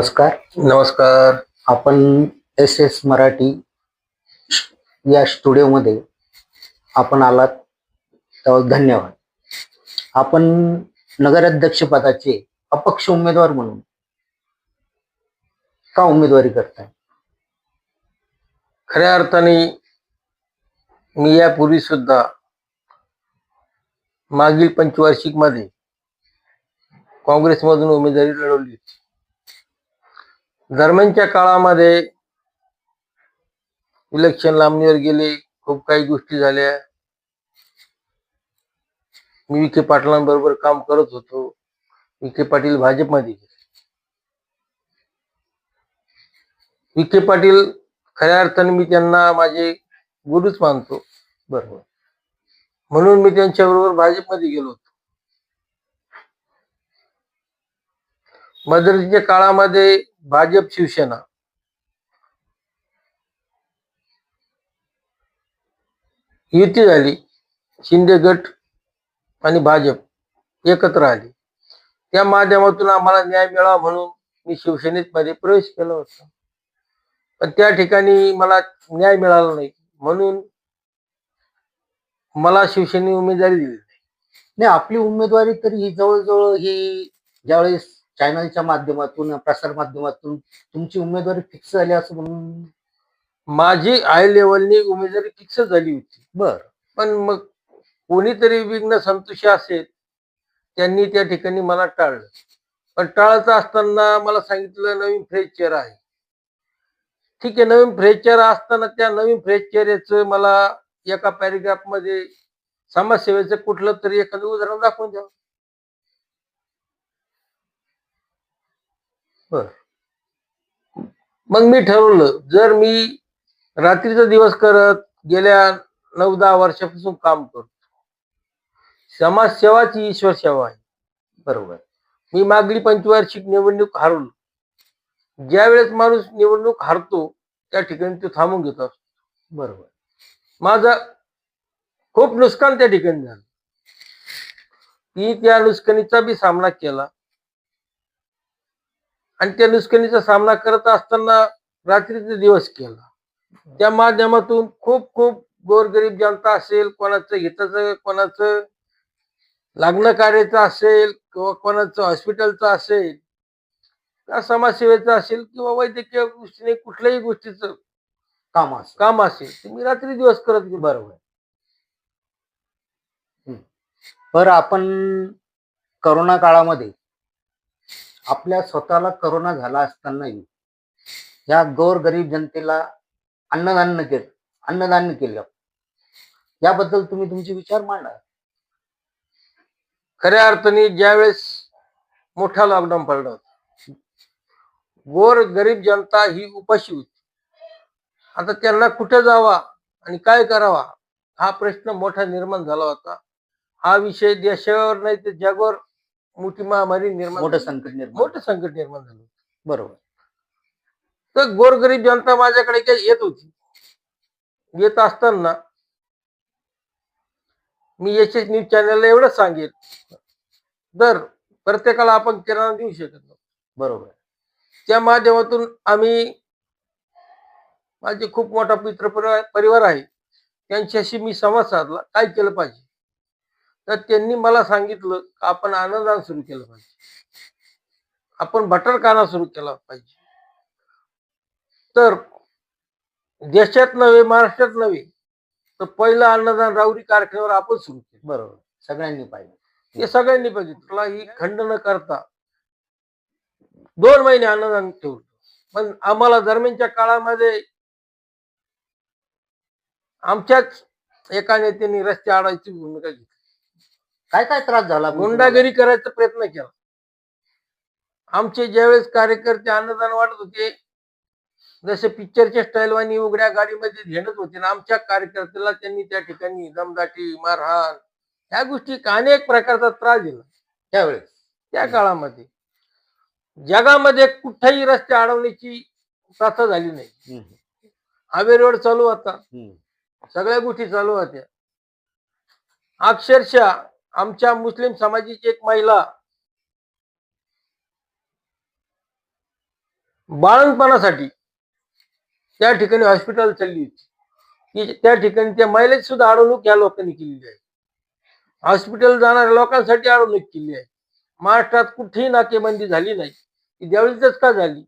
नमस्कार. नमस्कार. आपण एस एस मराठी या स्टुडिओमध्ये आपण आलात त्यावर धन्यवाद. आपण नगराध्यक्ष पदाचे अपक्ष उमेदवार म्हणून का उमेदवारी करताय? खऱ्या अर्थाने मी यापूर्वी सुद्धा मागील पंचवार्षिक मध्ये काँग्रेसमधून उमेदवारी लढवली होती. दरम्यानच्या काळामध्ये इलेक्शन लांबणीवर गेले, खूप काही गोष्टी झाल्या. मी विखे पाटलांबरोबर काम करत होतो. विखे पाटील भाजपमध्ये गेले. विखे पाटील खऱ्या अर्थाने मी त्यांना माझे गुरुच मानतो. बरोबर. म्हणून मी त्यांच्याबरोबर भाजपमध्ये गेलो होतो. मध्यंतरीच्या काळामध्ये भाजप शिवसेना युती झाली. शिंदे गट आणि भाजप एकत्र आले. त्या माध्यमातून आम्हाला न्याय मिळावा म्हणून मी शिवसेनेत मध्ये प्रवेश केला होता. पण त्या ठिकाणी मला न्याय मिळाला नाही, म्हणून मला शिवसेनेने उमेदवारी दिली नाही, आपली उमेदवारी तरी ही जवळजवळ ही ज्यावेळेस चॅनलच्या माध्यमातून प्रसार माध्यमातून तुमची उमेदवारी फिक्स झाली असं म्हणून. माझी हाय लेवलनी उमेदवारी फिक्स झाली होती. बर. पण मग कोणीतरी विघ्न संतोषी असेल, त्यांनी त्या ठिकाणी मला टाळलं. पण टाळत असताना मला सांगितलं नवीन फ्रेश चेहरा आहे. ठीक आहे, नवीन फ्रेश चेहरा असताना त्या नवीन फ्रेश चेहऱ्याचं मला एका पॅरेग्राफ मध्ये समाजसेवेचं कुठलं तरी एखादं उदाहरण दाखवून द्यावं. बर. मग मी ठरवलं, जर मी रात्रीचा दिवस करत गेल्या 9-10 वर्षापासून काम करतो, समाजसेवाच ही ईश्वर सेवा आहे. बरोबर. मी मागली पंचवार्षिक निवडणूक हारलो. ज्या वेळेस माणूस निवडणूक हारतो त्या ठिकाणी तो थांबून घेत असतो. बरोबर. माझा खूप नुकसान त्या ठिकाणी झालं. मी त्या नुकसानीचा बी सामना केला आणि त्या नुकसानीचा सामना करत असताना रात्रीचा दिवस केला. त्या माध्यमातून खूप खूप गोरगरीब जनता असेल, कोणाचं हिताचं, कोणाचं लग्न कार्याचं असेल, किंवा कोणाचं हॉस्पिटलचं असेल, का समाजसेवेचं असेल, किंवा वैद्यकीय दृष्टीने कुठल्याही गोष्टीचं काम असेल, ते मी रात्री दिवस करत गेलो. बरोबर. बरं, आपण करोना काळामध्ये आपल्या स्वतःला करोना झाला असतानाही या गोरगरीब जनतेला अन्नदान केलं, याबद्दल तुम्ही तुमचे विचार मांडा. खऱ्या अर्थाने ज्यावेळेस मोठा लॉकडाऊन पडला होता, गोर गरीब जनता ही उपाशी होती. आता त्यांना कुठे जावा आणि काय करावा हा प्रश्न मोठा निर्माण झाला होता. हा विषय देशावर नाही तर जगावर मोठी महामारी मोठं संकट निर्माण झालं. बरोबर. तर गोरगरीब जनता माझ्याकडे काही येत होती. येत असताना मी एस एस न्यूज चॅनलला एवढंच सांगेल, तर प्रत्येकाला आपण किराणा देऊ शकत नाही. बरोबर. त्या माध्यमातून आम्ही, माझे खूप मोठा मित्र परिवार आहे, त्यांच्याशी मी संवाद साधला काय केलं पाहिजे. तर त्यांनी मला सांगितलं आपण अन्नदान सुरू केलं पाहिजे, आपण बटरखाना सुरू केला पाहिजे. तर देशात नव्हे, महाराष्ट्रात नव्हे, तर पहिलं अन्नदान राऊरी कारखान्यावर आपण सुरू केलं. बरोबर. सगळ्यांनी पाहिजे. हे सगळ्यांनी पाहिजे. तुला ही खंड न करता 2 महिने अन्नदान ठेवलं. पण आम्हाला दरम्यानच्या काळामध्ये आमच्याच एका नेत्यांनी रस्ते अडवायची भूमिका घेतली. काय काय त्रास झाला? गुंडागिरी करायचा प्रयत्न केला. आमचे ज्यावेळेस कार्यकर्ते अन्नदान वाटत होते, जसे पिक्चरच्या स्टाईलवानी उघड्या गाडीमध्ये झेंडत होते ना, आमच्या कार्यकर्त्याला त्यांनी त्या ठिकाणी दमदाटी, मारहाण, ह्या गोष्टी अनेक प्रकारचा त्रास दिला. त्यावेळेस त्या काळामध्ये जगामध्ये कुठेही रस्ते अडवण्याची प्रथा झाली नाही. हायवे रोड चालू होता, सगळ्या गोष्टी चालू होत्या. अक्षरशः आमच्या मुस्लिम समाजाची एक महिला बाळंतपणासाठी त्या ठिकाणी हॉस्पिटल चालली होती, की त्या ठिकाणी त्या महिलेची सुद्धा अडवणूक या लोकांनी केलेली आहे. हॉस्पिटल जाणाऱ्या लोकांसाठी अडवणूक केली आहे. महाराष्ट्रात कुठेही नाकेबंदी झाली नाही, ती देवळीतच का झाली?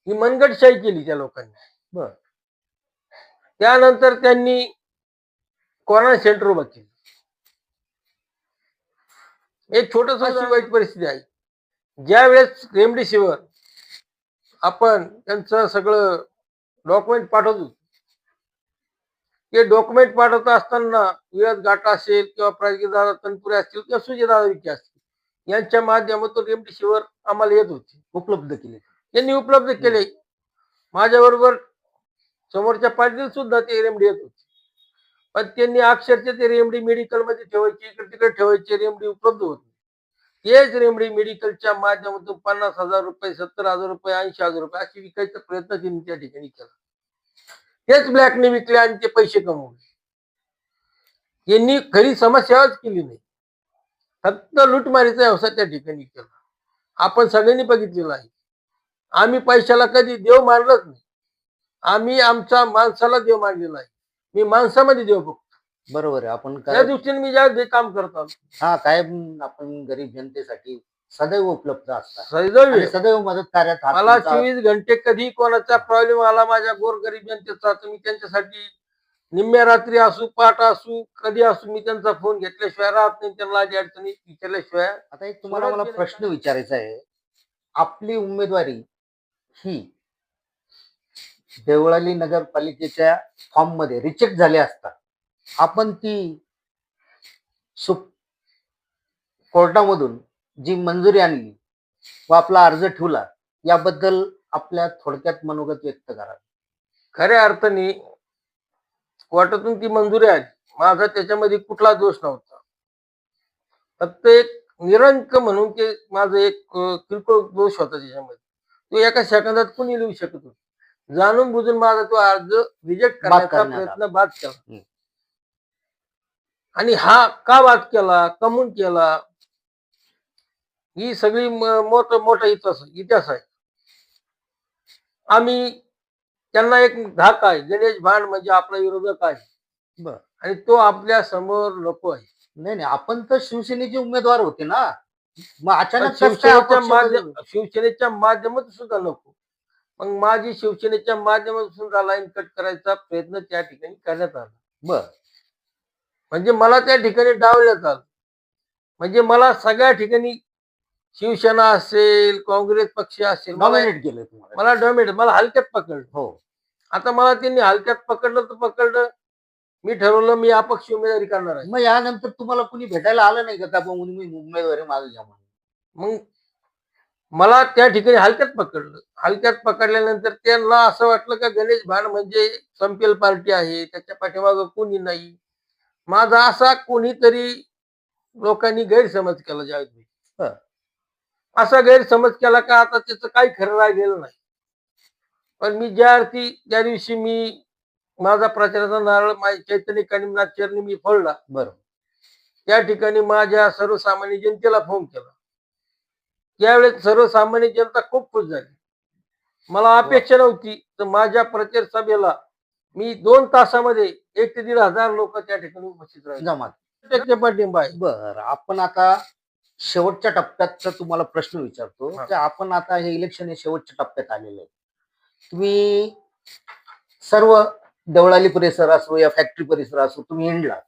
ही मनगटशाही केली त्या लोकांनी. बर त्यानंतर त्यांनी कोरोना सेंटर उभं केलं. एक छोटस अशी वाईट परिस्थिती आहे. ज्या वेळेस रेमडेसिवीर आपण त्यांचं सगळं डॉक्युमेंट पाठवतो, ते डॉक्युमेंट पाठवत असताना विराज घाटा असेल किंवा प्राजक्तादादा तनपुरे असतील किंवा सुजयदादा विखे असतील, यांच्या माध्यमातून रेमडेसिवीर आम्हाला येत होती, उपलब्ध केले. त्यांनी उपलब्ध केले. माझ्याबरोबर समोरच्या पार्टीला सुद्धा ते रेमडी येत होती, पण त्यांनी अक्षरशः ते रेमडी मेडिकलमध्ये ठेवायची, इकडे तिकडे ठेवायची, रेमडी उपलब्ध होती. तेच रेमडी मेडिकलच्या माध्यमातून 50,000 रुपये, 70,000 रुपये, 80,000 रुपये अशी विकायचा प्रयत्न त्यांनी त्या ठिकाणी केला. तेच ब्लॅकने विकले आणि ते पैसे कमवले. यांनी खरी समाजसेवाच केली नाही, फक्त लुटमारीचा व्यवसाय त्या ठिकाणी केला. आपण सगळ्यांनी बघितलेलं आहे. आम्ही पैशाला कधी देव मानलंच नाही. आम्ही आमच्या माणसाला देव मानलेला आहे. मी माणसामध्ये देव बघतो. बरोबर आहे. आपण त्या काय दृष्टीने मी ज्या काम करतो, हा कायम आपण गरीब जनतेसाठी सदैव उपलब्ध असतात सदैव आणि सदैव मदत कार्यात हात मला तुमचा 24 घंटे कधी कोणाचा प्रॉब्लेम आला माझ्या गोरगरीब जनतेचा, तर मी त्यांच्यासाठी निम्म्या रात्री असू, पाठ असू, कधी असू, मी त्यांचा फोन घेतल्याशिवाय राहत नाही. त्यांना आधी अडचणी विचारल्याशिवाय. आता एक तुम्हाला मला प्रश्न विचारायचा आहे. आपली उमेदवारी ही देवळाली नगरपालिकेच्या फॉर्म मध्ये रिजेक्ट झाले असता आपण ती कोर्टामधून जी मंजुरी आणली व आपला अर्ज ठेवला, याबद्दल आपल्या थोडक्यात मनोगत व्यक्त करा. खऱ्या अर्थाने कोर्टातून ती मंजुरी आली, माझा त्याच्यामध्ये कुठला दोष नव्हता. फक्त एक निरंक म्हणून ते माझं एक किरकोळ दोष होता त्याच्यामध्ये. तो एका सेकंदात कुणी लिहू शकत होतं. जाणून बुजून माझा तो अर्ज रिजेक्ट करण्याचा करण्यात प्रयत्न बाद केला. आणि हा का बाद केला, कमून केला, ही सगळी मोठा इतिहास आहे. आम्ही त्यांना एक धाक आहे, गणेश भांड म्हणजे आपला विरोधक आहे बर आणि तो आपल्या समोर नको आहे. नाही आपण तर शिवसेनेचे उमेदवार होते ना, मग अचानक शिवसेनेच्या माध्यमातून सुद्धा नको. मग माझी शिवसेनेच्या माध्यमातून सुद्धा लाईन कट करायचा प्रयत्न त्या ठिकाणी करण्यात आला. बर म्हणजे मला त्या ठिकाणी डावलण्यात आलं. म्हणजे मला सगळ्या ठिकाणी शिवसेना असेल, काँग्रेस पक्ष असेल, नॉमिनेट केलं तुम्हाला. मला डॉमिनेट, मला हलक्यात पकडलं. हो, आता मला त्यांनी हलक्यात पकडलं तर पकडलं. मी ठरवलं मी अपक्ष उमेदवारी करणार आहे. मग यानंतर तुम्हाला कुणी भेटायला आलं नाही का मी उमेदवारी मागे घ्या म्हणून? मग मला त्या ठिकाणी हलक्यात पकडलं. हलक्यात पकडल्यानंतर त्यांना असं वाटलं का गणेश भांड म्हणजे संपेल पार्टी आहे, त्याच्या पाठीमागं कोणी नाही. माझा असा कोणीतरी लोकांनी गैरसमज केला ज्यावेळी. असा गैरसमज केला का आता त्याचं काही खरं राहिलेलं नाही. पण मी ज्या दिवशी मी माझा प्रचाराचा नारळ चैतन्य कानिमनाथ चरणी मी फोडला, बरोबर, त्या ठिकाणी माझ्या सर्वसामान्य जनतेला फोन केला. त्यावेळेस सर्वसामान्य जनता खूप खुश झाली. मला अपेक्षा नव्हती, तर माझ्या प्रचार सभेला मी 2 तासामध्ये 1 ते 1,500 लोक त्या ठिकाणी उपस्थित राहिले. जमात पाठिंबा आहे. बर आपण आता शेवटच्या टप्प्यात तुम्हाला प्रश्न विचारतो की आपण आता हे इलेक्शन हे शेवटच्या टप्प्यात आलेलं आहे. तुम्ही सर्व देवळाली परिसर असो या फॅक्टरी परिसर असो तुम्ही हिंडला,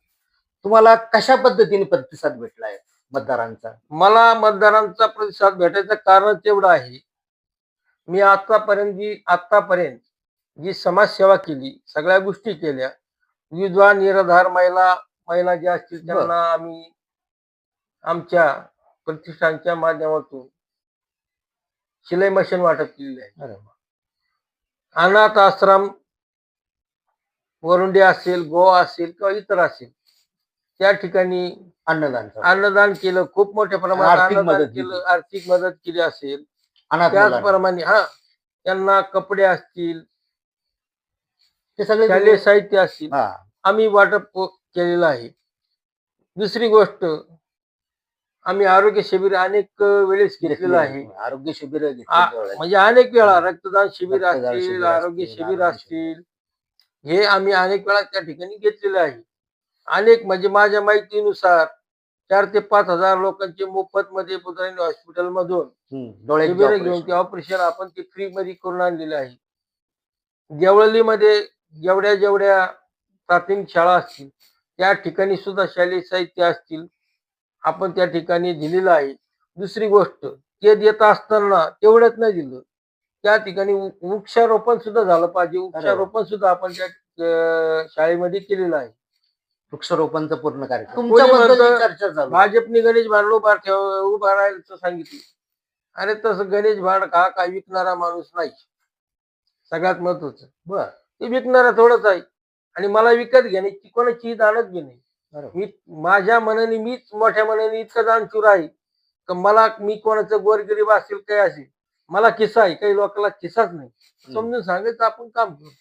तुम्हाला कशा पद्धतीने प्रतिसाद भेटलाय मतदारांचा? मला मतदारांचा प्रतिसाद भेटायचं कारण तेवढं आहे, मी आतापर्यंत जी समाजसेवा केली, सगळ्या गोष्टी केल्या. विधवा, निराधार महिला ज्या असतील त्यांना आम्ही आमच्या प्रतिष्ठानच्या माध्यमातून शिलाई मशीन वाटप केलेली आहे. अनाथ आश्रम वरुंडे असेल, गोवा असेल किंवा इतर असेल त्या ठिकाणी अन्नदान केलं. खूप मोठ्या प्रमाणात अन्नदान केलं, आर्थिक मदत केली असेल. त्याचप्रमाणे त्यांना कपडे असतील, ते सगळे शालेय साहित्य असतील, आम्ही वाटप केलेलं आहे. दुसरी गोष्ट, आम्ही आरोग्य शिबिर अनेक वेळेस घेतलेलं आहे. आरोग्य शिबिर म्हणजे अनेक वेळा रक्तदान शिबिर रक्तदान असतील, शिबिर आरोग्य असतील, शिबिर आरोग्य असतील, हे आम्ही अनेक वेळा त्या ठिकाणी घेतलेलं आहे. अनेक म्हणजे माझ्या माहितीनुसार 4,000 ते 5,000 लोकांचे मोफत मध्ये पुतळी हॉस्पिटल मधून शिबिर घेऊन ते ऑपरेशन आपण ते फ्री मध्ये करून आणलेले आहे. देवळलीमध्ये जेवढ्या जेवढ्या प्राथमिक शाळा असतील त्या ठिकाणी सुद्धा शालेय साहित्य असतील आपण त्या ठिकाणी दिलेलं आहे. दुसरी गोष्ट ते देत असताना तेवढंच नाही दिलं, त्या ठिकाणी वृक्षारोपण सुद्धा झालं पाहिजे. वृक्षारोपण सुद्धा आपण त्या शाळेमध्ये केलेलं आहे. वृक्षारोपणचा पूर्ण कार्यक्रम कोणी तुमच्याबद्दल म्हणतं, चर्चा चालू आहे. भाजपने गणेश भांड उभा राहायचं सांगितलं. अरे तसं गणेश भांड हा काय विकणारा माणूस नाही. सगळ्यात महत्वाचं बर ते विकणारा थोडंच आहे आणि मला विकत घेण्याची कोणाची दानच घे नाही. बरोबर. मी माझ्या मनाने मीच मोठ्या मनाने इतकं दानशूर आहे का मला मी कोणाचं गोरगरीब असेल काय असेल मला किस्सा आहे. काही लोकांना किस्साच नाही. समजून सांगायचं आपण काम करतो.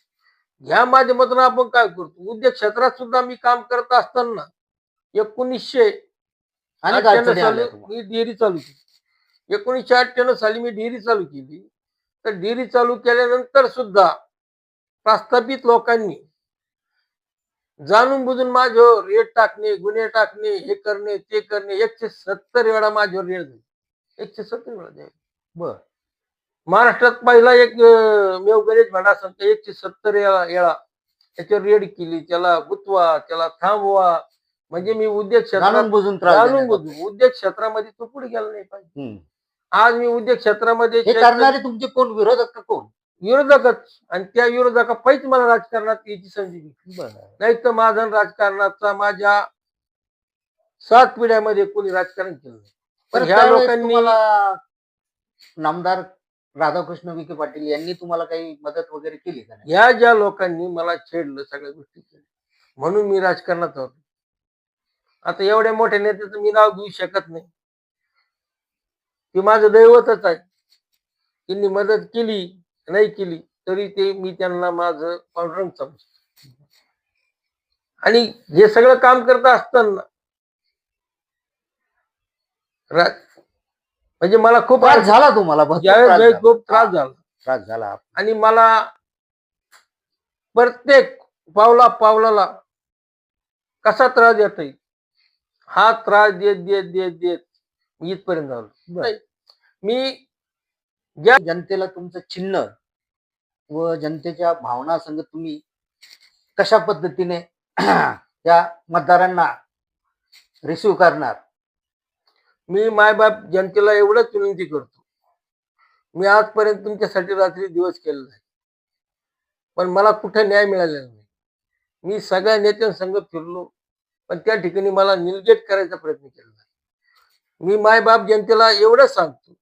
या माध्यमातून आपण काय करतो, उद्योग क्षेत्रात सुद्धा मी काम करत असताना 1998 साली मी डेअरी चालू केली. 1998 साली मी डेअरी चालू केली. तर डेअरी चालू केल्यानंतर सुद्धा प्रस्थापित लोकांनी जाणून बुजून माझ्यावर रेट टाकणे, गुन्हे टाकणे, हे करणे ते करणे 170 वेळा माझ्यावर रेट झाली. 170 वेळा द्यावी. बर महाराष्ट्रात पहिला एक मेव गणेश भांडा संत 170 वेळा त्याच्यावर रेड केली, त्याला गुतवा, त्याला थांबवा. म्हणजे मी उद्योग क्षेत्रात जाणून बुजून उद्योग क्षेत्रामध्ये तो पुढे गेला नाही पाहिजे. आज आज मी उद्योग क्षेत्रामध्ये करणारे तुमचे कोण विरोधक का कोण? विरोधकच, आणि त्या विरोधकापायीच मला राजकारणात यायची संधी दिली. नाही तर माझा राजकारणाचा माझ्या 7 पिढ्यामध्ये कोणी राजकारण केलं नाही. पण ह्या लोकांनी नामदार राधाकृष्ण विखे पाटील यांनी तुम्हाला काही मदत वगैरे केली का? या ज्या लोकांनी मला छेडलं, सगळ्या गोष्टी केल्या, म्हणून मी राजकारणात होतो. आता एवढ्या मोठ्या नेत्याचं मी नाव घेऊ शकत नाही. ते माझं दैवतच आहे. त्यांनी मदत केली नाही केली तरी ते मी त्यांना माझं पांडुरंग समजतो. आणि हे सगळं काम करत असताना म्हणजे मला खूप त्रास झाला तुम्हाला? खूप त्रास झाला. आणि मला प्रत्येक पावलाला कसा त्रास देता येईल हा त्रास देत देत देत देत मी इथपर्यंत आलो. मी ज्या जनतेला तुमचं चिन्ह व जनतेच्या भावना संग तुम्ही कशा पद्धतीने त्या मतदारांना रिसिव्ह करणार, मी मायबाप जनतेला एवढंच विनंती करतो. मी आजपर्यंत तुमच्यासाठी रात्री दिवस केलेला आहे, पण मला कुठे न्याय मिळालेला नाही. मी सगळ्या नेत्यांसंग फिरलो, पण त्या ठिकाणी मला निर्गेट करायचा प्रयत्न केला. मी मायबाप जनतेला एवढंच सांगतो,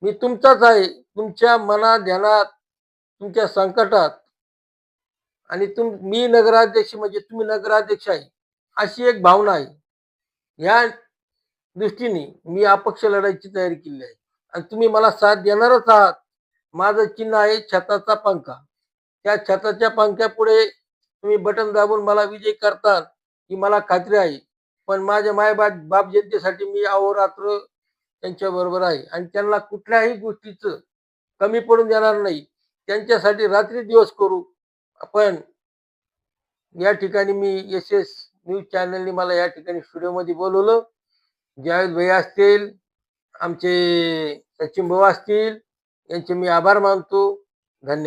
मी तुमचाच आहे. तुमच्या मनात ध्यानात, तुमच्या संकटात, आणि मी नगराध्यक्ष म्हणजे तुम्ही नगराध्यक्ष आहे अशी एक भावना आहे. या दृष्टीने मी अपक्ष लढायची तयारी केली आहे आणि तुम्ही मला साथ देणारच आहात. माझं चिन्ह आहे छताचा पंखा. त्या छताच्या पंख्यापुढे तुम्ही बटन दाबून मला विजय करतात ही मला खात्री आहे. पण माझ्या बाप जनतेसाठी मी अहोरात्र त्यांच्या बरोबर आहे आणि त्यांना कुठल्याही गोष्टीचं कमी पडून देणार नाही. त्यांच्यासाठी रात्री दिवस करू. आपण या ठिकाणी मी SS न्यूज चॅनलने मला या ठिकाणी स्टुडिओमध्ये बोलवलं. जावेद भाई असतील, आमचे सचिन भाऊ असतील, यांचे मी आभार मानतो. धन्यवाद.